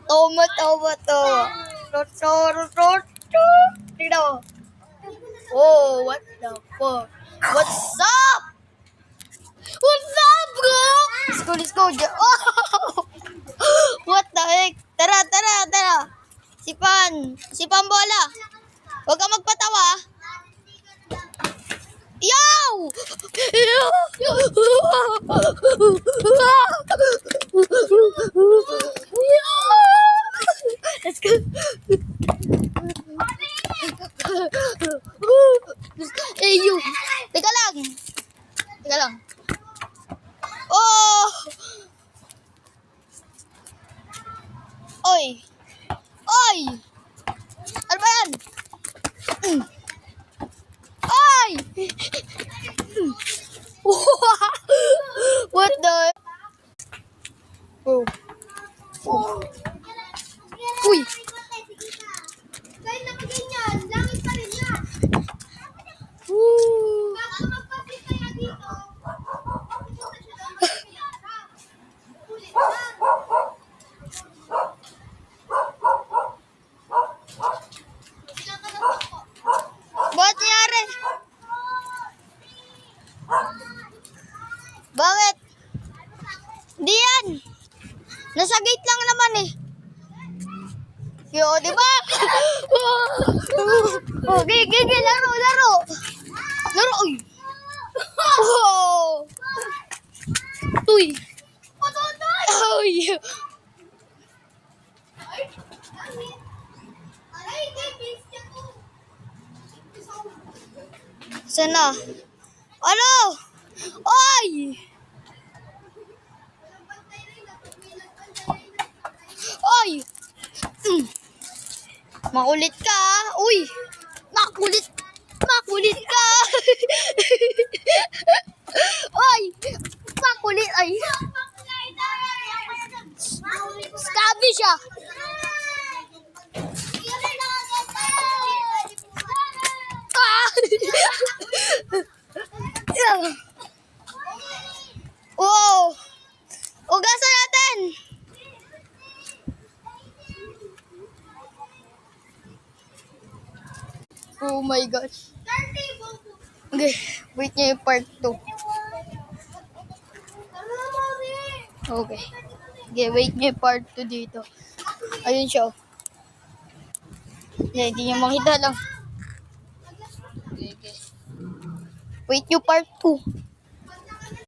Tomato. Tignan mo. Oh, what the fuck? What's up? What's up, bro? Let's go. Oh! What the heck? Tara. Sipan bola. Huwag ka magpatawa. Yo! Let's go. Hey, you. Teka lang. Oh! Oy! Ano ba yan? Oy! What the? Oh. Uy! Kahit na ganyan, langit pa rin yan. Woo! Baka magpapit kaya dito. Ulit lang. Ilang ka na po? Bakit nangyari? Bakit? Di yan. Nasa gate lang naman eh. Yo, di ba? Oh, gigi, laro. Laro, uy. Oh. Uy. Uy. Aray, Davis, yan po. Sana? Ano? Oy! Oy! Makulit ka, ah. Uy! Makulit ka! Oy! Makulit, ay! Scabby siya! Ah! Wow! Ugasan natin! Oh my gosh. Okay, wait niya yung part 2. Okay. Okay, wait niya yung part 2 dito. Ayun siya. Hindi niya makita lang. Okay. Wait yung part 2.